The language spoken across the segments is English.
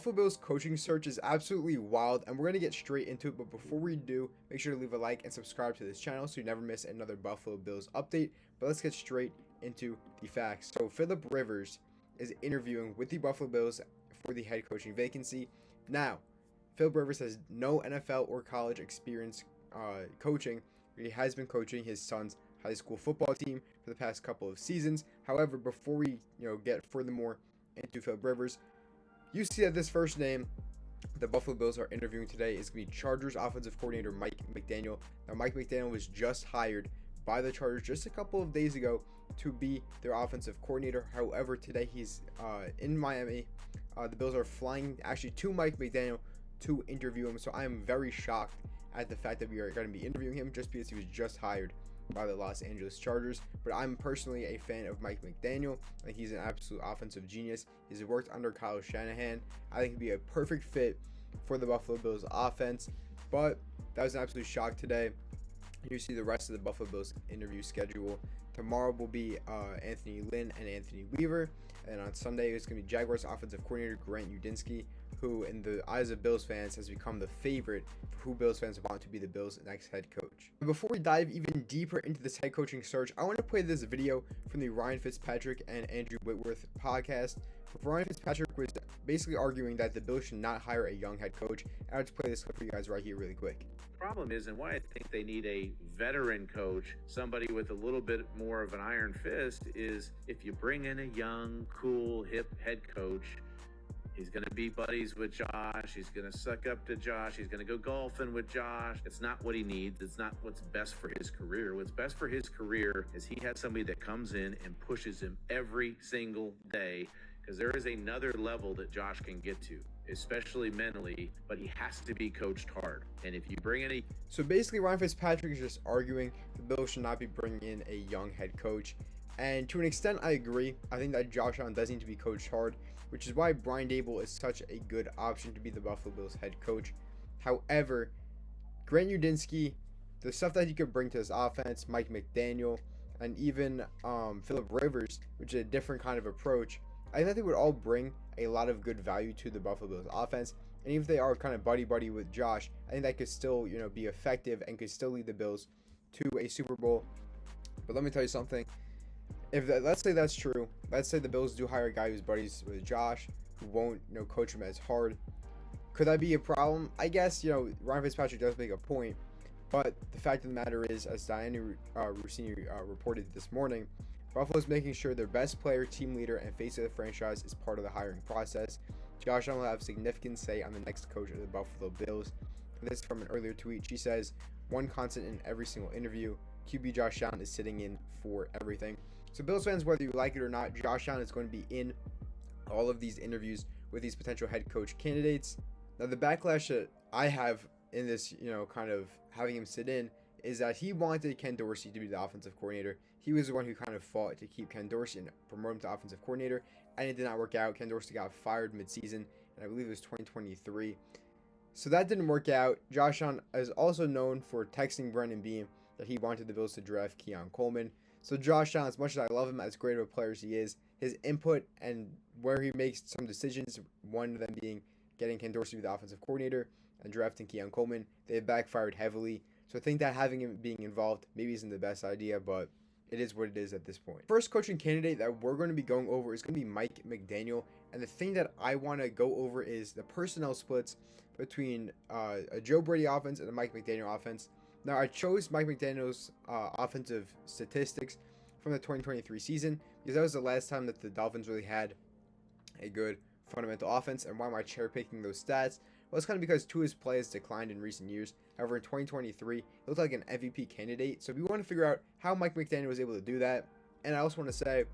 Buffalo Bills coaching search is absolutely wild, and we're going to get straight into it. But before we do, make sure to leave a like and subscribe to this channel so you never miss another Buffalo Bills update. But let's get straight into the facts. So Philip Rivers is interviewing with the Buffalo Bills for the head coaching vacancy. Now, Philip Rivers has no NFL or college experience coaching. He has been coaching his son's high school football team for the past couple of seasons. However, before we get furthermore into Philip Rivers, you see that this first name the Buffalo Bills are interviewing today is going to be Chargers offensive coordinator Mike McDaniel. Now, Mike McDaniel was just hired by the Chargers just a couple of days ago to be their offensive coordinator. However, today he's in Miami. The Bills are flying actually to Mike McDaniel to interview him. So I am very shocked at the fact that we are going to be interviewing him just because he was just hired by the Los Angeles Chargers. But I'm personally a fan of Mike McDaniel. I think he's an absolute offensive genius. He's worked under Kyle Shanahan. I think he'd be a perfect fit for the Buffalo Bills offense. But that was an absolute shock today. You see the rest of the Buffalo Bills interview schedule. Tomorrow will be Anthony Lynn and Anthony Weaver. And on Sunday, it's going to be Jaguars offensive coordinator Grant Udinski, who in the eyes of Bills fans has become the favorite for who Bills fans want to be the Bills' next head coach. But before we dive even deeper into this head coaching search, I want to play this video from the Ryan Fitzpatrick and Andrew Whitworth podcast. Ryan Fitzpatrick was basically arguing that the Bills should not hire a young head coach. And I'll just play this clip for you guys right here really quick. Problem is, and why I think they need a veteran coach, somebody with a little bit more of an iron fist, is if you bring in a young, cool, hip head coach, he's going to be buddies with Josh. He's going to suck up to Josh. He's going to go golfing with Josh. It's not what he needs. It's not what's best for his career. What's best for his career is he has somebody that comes in and pushes him every single day, because there is another level that Josh can get to, especially mentally, but he has to be coached hard. And if you bring in So basically, Ryan Fitzpatrick is just arguing the Bills should not be bringing in a young head coach. And to an extent, I agree. I think that Josh Allen does need to be coached hard, which is why Brian Daboll is such a good option to be the Buffalo Bills head coach. However, Grant Udinski, the stuff that he could bring to this offense, Mike McDaniel, and even Philip Rivers, which is a different kind of approach, I think they would all bring a lot of good value to the Buffalo Bills offense. And even if they are kind of buddy-buddy with Josh, I think that could still, be effective and could still lead the Bills to a Super Bowl. But let me tell you something. Let's say that's true. Let's say the Bills do hire a guy who's buddies with Josh, who won't, coach him as hard. Could that be a problem? I guess, Ryan Fitzpatrick does make a point. But the fact of the matter is, as Diana Rossini reported this morning, Buffalo's making sure their best player, team leader, and face of the franchise is part of the hiring process. Josh Allen will have significant say on the next coach of the Buffalo Bills. This is from an earlier tweet. She says, one constant in every single interview, QB Josh Allen is sitting in for everything. So Bills fans, whether you like it or not, Josh Allen is going to be in all of these interviews with these potential head coach candidates. Now, the backlash that I have in this, kind of having him sit in, is that he wanted Ken Dorsey to be the offensive coordinator. He was the one who kind of fought to keep Ken Dorsey and promote him to offensive coordinator, and it did not work out. Ken Dorsey got fired midseason, and I believe it was 2023. So that didn't work out. Josh Allen is also known for texting Brandon Beane that he wanted the Bills to draft Keon Coleman. So Josh Allen, as much as I love him, as great of a player as he is, his input and where he makes some decisions, one of them being getting Ken Dorsey to be the offensive coordinator and drafting Keon Coleman, they have backfired heavily. So I think that having him being involved maybe isn't the best idea, but it is what it is at this point. First coaching candidate that we're going to be going over is going to be Mike McDaniel. And the thing that I want to go over is the personnel splits between a Joe Brady offense and a Mike McDaniel offense. Now, I chose Mike McDaniel's offensive statistics from the 2023 season because that was the last time that the Dolphins really had a good fundamental offense. And why am I cherry picking those stats? Well, it's kind of because two of his plays declined in recent years. However, in 2023, he looked like an MVP candidate. So we want to figure out how Mike McDaniel was able to do that. And I also want to say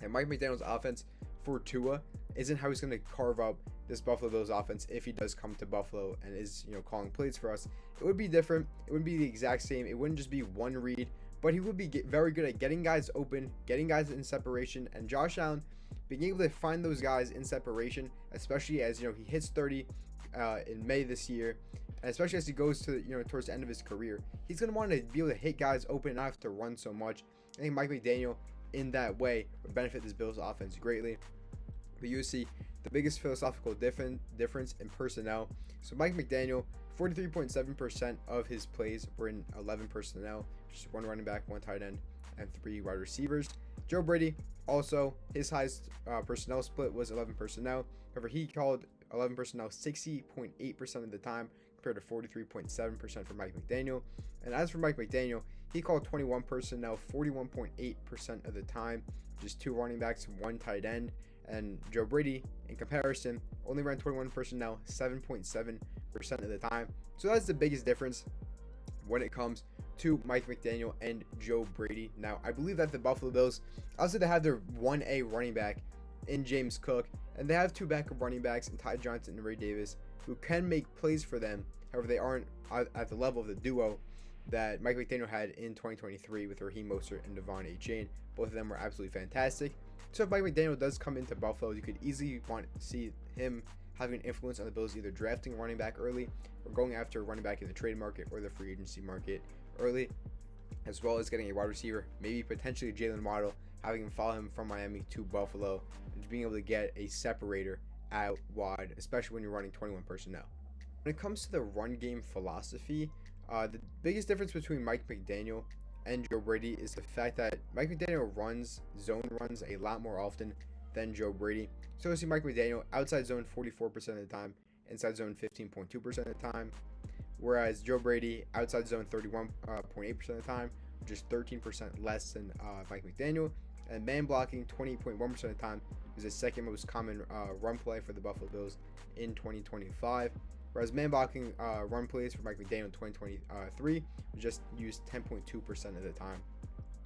that Mike McDaniel's offense for Tua isn't how he's going to carve up this Buffalo Bills offense if he does come to Buffalo and is, calling plays for us. It would be different. It wouldn't be the exact same. It wouldn't just be one read, but he would be very good at getting guys open, getting guys in separation, and Josh Allen being able to find those guys in separation, especially as, he hits 30 in May this year, and especially as he goes to, towards the end of his career, he's going to want to be able to hit guys open and not have to run so much. I think Mike McDaniel in that way would benefit this Bills offense greatly. But you see the biggest philosophical difference in personnel. So Mike McDaniel, 43.7% of his plays were in 11 personnel, which is 1 running back, 1 tight end, and 3 wide receivers. Joe Brady, also his highest personnel split was 11 personnel. However, he called 11 personnel 60.8% of the time compared to 43.7% for Mike McDaniel. And as for Mike McDaniel, he called 21 personnel 41.8% of the time, just 2 running backs, 1 tight end. And Joe Brady, in comparison, only ran 21 personnel 7.7% of the time. So that's the biggest difference when it comes to Mike McDaniel and Joe Brady. Now, I believe that the Buffalo Bills, also they have their 1A running back in James Cook, and they have 2 backup running backs in Ty Johnson and Ray Davis, who can make plays for them. However, they aren't at the level of the duo that Mike McDaniel had in 2023 with Raheem Mostert and Devon Achane. Both of them were absolutely fantastic. So if Mike McDaniel does come into Buffalo, you could easily want to see him having an influence on the Bills, either drafting a running back early or going after a running back in the trade market or the free agency market early, as well as getting a wide receiver, maybe potentially Jalen Waddle, having him follow him from Miami to Buffalo, and being able to get a separator out wide, especially when you're running 21 personnel. When it comes to the run game philosophy, the biggest difference between Mike McDaniel and Joe Brady is the fact that Mike McDaniel runs zone runs a lot more often than Joe Brady. So you see Mike McDaniel outside zone 44% of the time, inside zone 15.2% of the time, whereas Joe Brady outside zone 31.8% of the time, which is 13% less than Mike McDaniel, and man blocking 20.1% of the time is the second most common run play for the Buffalo Bills in 2025. Whereas man blocking run plays for Mike McDaniel in 2023 was just used 10.2% of the time.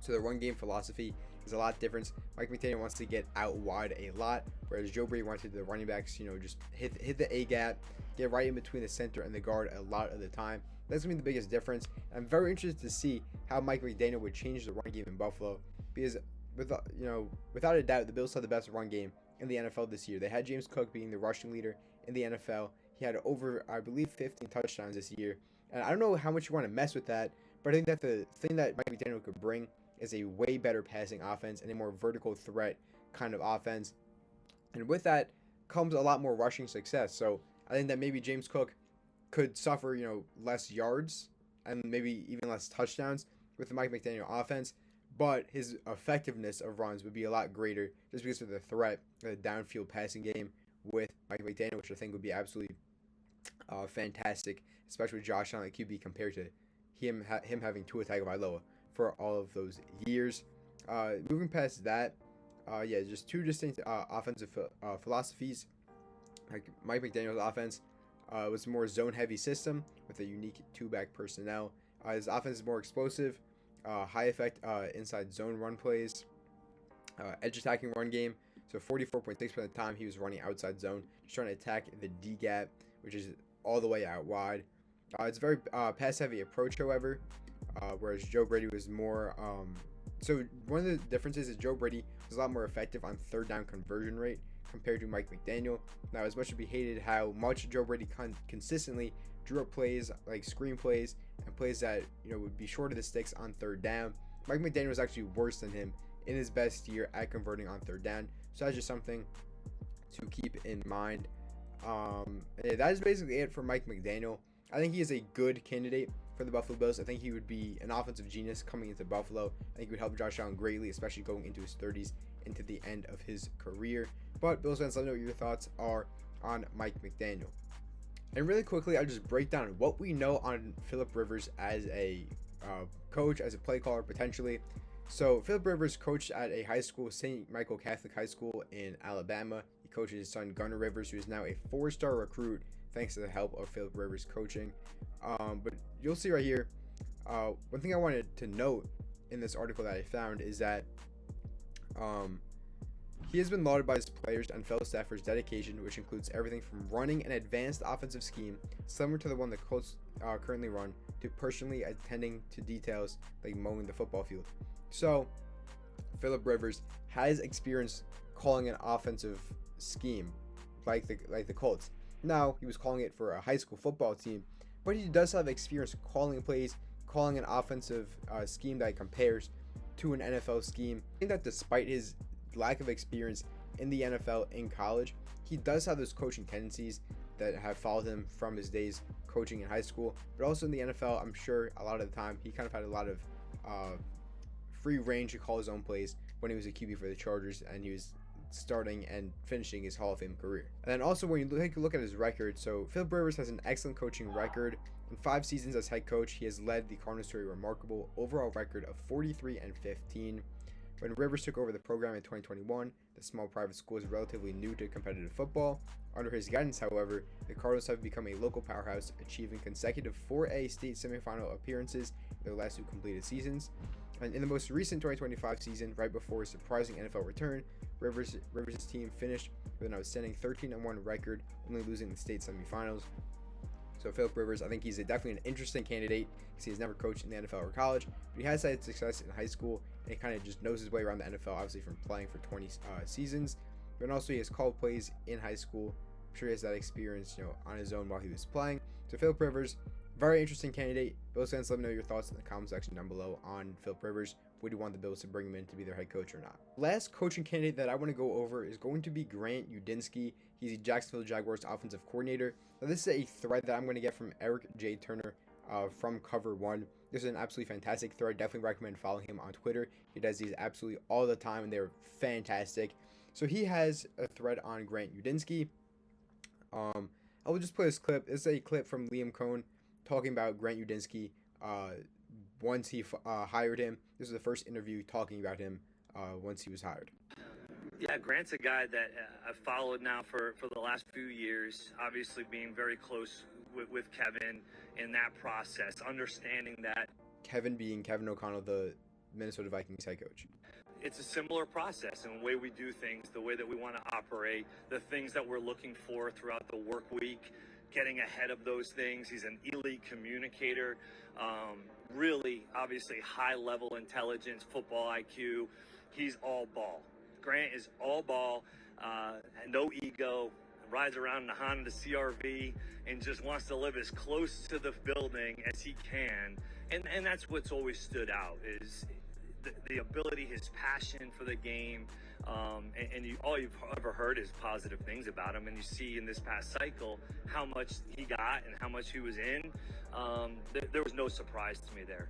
So the run game philosophy is a lot different. Mike McDaniel wants to get out wide a lot, whereas Joe Brady wanted the running backs, just hit the A gap, get right in between the center and the guard a lot of the time. That's gonna be the biggest difference. I'm very interested to see how Mike McDaniel would change the run game in Buffalo, because without a doubt, the Bills had the best run game in the NFL this year. They had James Cook being the rushing leader in the NFL. He had over, I believe, 15 touchdowns this year. And I don't know how much you want to mess with that, but I think that the thing that Mike McDaniel could bring is a way better passing offense and a more vertical threat kind of offense. And with that comes a lot more rushing success. So I think that maybe James Cook could suffer, less yards and maybe even less touchdowns with the Mike McDaniel offense, but his effectiveness of runs would be a lot greater just because of the threat, the downfield passing game with Mike McDaniel, which I think would be absolutely fantastic, especially with Josh Allen at QB compared to him having Tua Tagovailoa for all of those years. Moving past that, just 2 distinct offensive philosophies. Like Mike McDaniel's offense was a more zone-heavy system with a unique 2-back personnel. His offense is more explosive, high effect inside zone run plays, edge attacking run game. So 44.6% of the time he was running outside zone, just trying to attack the D gap, which is all the way out wide. It's a very pass-heavy approach, however, whereas Joe Brady was more. So one of the differences is Joe Brady was a lot more effective on third down conversion rate compared to Mike McDaniel. Now, as much as we hated how much Joe Brady consistently drew up plays like screen plays and plays that would be short of the sticks on third down, Mike McDaniel was actually worse than him in his best year at converting on third down. So that's just something to keep in mind. That is basically it for Mike McDaniel. I think he is a good candidate for the Buffalo Bills. I think he would be an offensive genius coming into Buffalo. I think he would help Josh Allen greatly, especially going into his 30s, into the end of his career. But Bills fans, let me know what your thoughts are on Mike McDaniel. And really quickly, I'll just break down what we know on Philip Rivers as a coach, as a play caller, potentially. So Philip Rivers coached at a high school, St. Michael Catholic High School in Alabama. He coaches his son Gunnar Rivers, who is now a 4-star recruit thanks to the help of Philip Rivers coaching. But you'll see right here, one thing I wanted to note in this article that I found is that he has been lauded by his players and fellow staff for his dedication, which includes everything from running an advanced offensive scheme similar to the one the Colts currently run, to personally attending to details like mowing the football field. So Philip Rivers has experience calling an offensive scheme like the Colts. Now, he was calling it for a high school football team, but he does have experience calling plays, calling an offensive scheme that compares to an NFL scheme. I think that despite his lack of experience in the NFL in college. He does have those coaching tendencies that have followed him from his days coaching in high school, but also in the NFL, I'm sure a lot of the time he kind of had a lot of free range to call his own plays when he was a QB for the Chargers and he was starting and finishing his Hall of Fame career. And then also when you take a look at his record, so Philip Rivers has an excellent coaching record. In 5 seasons as head coach, he has led the Cardinals to a remarkable overall record of 43-15. When Rivers took over the program in 2021, the small private school is relatively new to competitive football. Under his guidance, however, the Cardinals have become a local powerhouse, achieving consecutive 4A state semifinal appearances in their last 2 completed seasons. And in the most recent 2025 season, right before his surprising NFL return, Rivers' team finished with an outstanding 13-1 record, only losing the state semifinals. So Philip Rivers, I think he's definitely an interesting candidate because he has never coached in the NFL or college, but he has had success in high school and he kind of just knows his way around the NFL, obviously from playing for 20 seasons. But also he has called plays in high school. I'm sure he has that experience, on his own while he was playing. So Philip Rivers, very interesting candidate. Bills fans, let me know your thoughts in the comment section down below on Philip Rivers. Would you want the Bills to bring him in to be their head coach or not? Last coaching candidate that I want to go over is going to be Grant Udinski. He's the Jacksonville Jaguars offensive coordinator. Now, this is a thread that I'm going to get from Eric J. Turner from Cover One. This is an absolutely fantastic thread. Definitely recommend following him on Twitter. He does these absolutely all the time, and they're fantastic. So he has a thread on Grant Udinski. I will just play this clip. This is a clip from Liam Cohn talking about Grant Udinski once he hired him. This is the first interview talking about him once he was hired. Yeah, Grant's a guy that I've followed now for the last few years, obviously being very close with Kevin in that process, understanding that. Kevin being Kevin O'Connell, the Minnesota Vikings head coach. It's a similar process in the way we do things, the way that we want to operate, the things that we're looking for throughout the work week, getting ahead of those things. He's an elite communicator, really, obviously, high-level intelligence, football IQ. He's all ball. Grant is all ball, no ego, rides around in the Honda CRV and just wants to live as close to the building as he can. And that's what's always stood out is the ability, his passion for the game. All you've ever heard is positive things about him. And you see in this past cycle how much he got and how much he was in. There was no surprise to me there.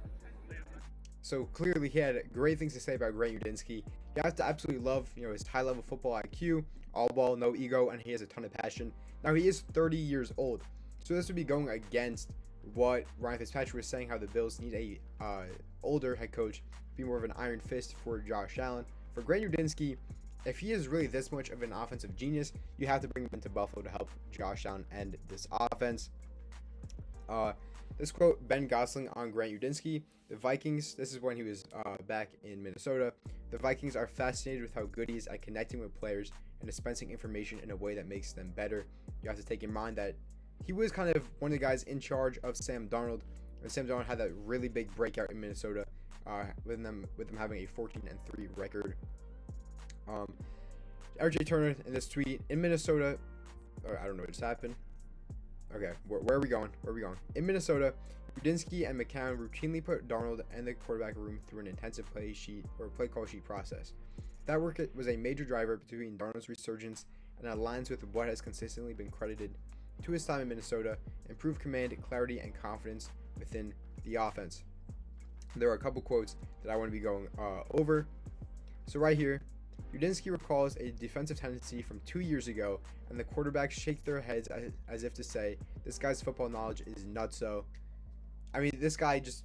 So clearly he had great things to say about Grant Udinski. You have to absolutely love, his high-level football IQ, all ball, no ego, and he has a ton of passion. Now he is 30 years old, so this would be going against what Ryan Fitzpatrick was saying, how the Bills need a older head coach, be more of an iron fist for Josh Allen. For Grant Udinski, if he is really this much of an offensive genius, you have to bring him into Buffalo to help Josh Allen end this offense. This quote, Ben Gosling on Grant Udinski. The Vikings, this is when he was back in Minnesota. The Vikings are fascinated with how good he is at connecting with players and dispensing information in a way that makes them better. You have to take in mind that he was kind of one of the guys in charge of Sam Darnold. And Sam Darnold had that really big breakout in Minnesota with them having a 14-3 record. RJ Turner in this tweet, in Minnesota, I don't know what just happened. Okay, where are we going? In Minnesota, Udinski and McCown routinely put Darnold and the quarterback room through an intensive play call sheet process. That work was a major driver between Darnold's resurgence and aligns with what has consistently been credited to his time in Minnesota, improved command, clarity, and confidence within the offense. There are a couple quotes that I want to be going over. So right here, Udinski recalls a defensive tendency from 2 years ago, and the quarterbacks shake their heads as if to say, this guy's football knowledge is nutso. I mean, this guy just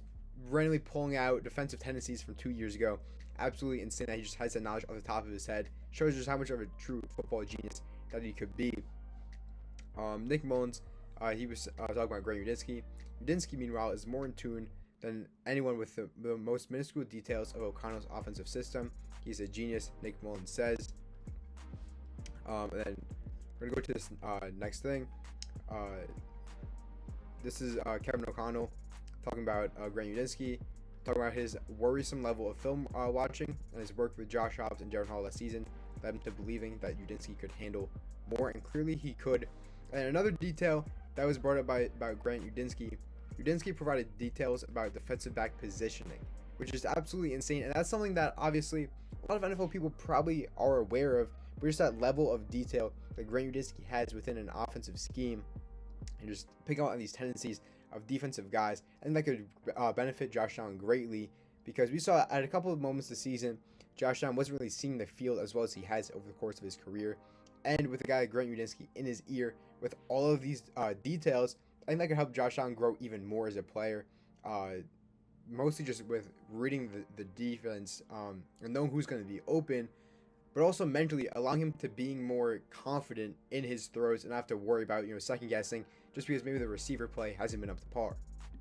randomly pulling out defensive tendencies from 2 years ago. Absolutely insane that he just has that knowledge off the top of his head. Shows just how much of a true football genius that he could be. Nick Mullins, he was talking about Grant Udinski. Udinski, meanwhile, is more in tune than anyone with the most minuscule details of O'Connell's offensive system. He's a genius, Nick Mullins says. And then we're going to go to this next thing. This is Kevin O'Connell talking about Grant Udinski, talking about his worrisome level of film watching and his work with Josh Dobbs and Jared Hall last season led him to believing that Udinski could handle more, and clearly he could. And another detail that was brought up about Grant Udinski, Udinski provided details about defensive back positioning, which is absolutely insane. And that's something that obviously a lot of NFL people probably are aware of, but just that level of detail that Grant Udinski has within an offensive scheme, and just picking out on these tendencies of defensive guys, and that could benefit Josh Allen greatly, because we saw at a couple of moments this season, Josh Allen wasn't really seeing the field as well as he has over the course of his career. And with a guy like Grant Udinski in his ear with all of these details, I think that could help Josh Allen grow even more as a player. Mostly just with reading the defense and knowing who's going to be open, but also mentally allowing him to being more confident in his throws and not have to worry about second guessing just because maybe the receiver play hasn't been up to par.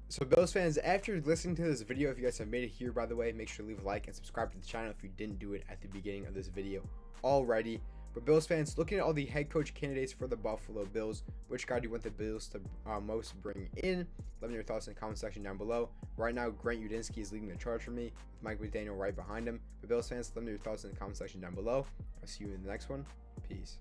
So Bills fans, after listening to this video, if you guys have made it here, by the way, make sure to leave a like and subscribe to the channel if you didn't do it at the beginning of this video already. But Bills fans, looking at all the head coach candidates for the Buffalo Bills, which guy do you want the Bills to most bring in? Let me know your thoughts in the comment section down below. Right now, Grant Udinski is leading the charge for me, with Mike McDaniel right behind him. But Bills fans, let me know your thoughts in the comment section down below. I'll see you in the next one. Peace.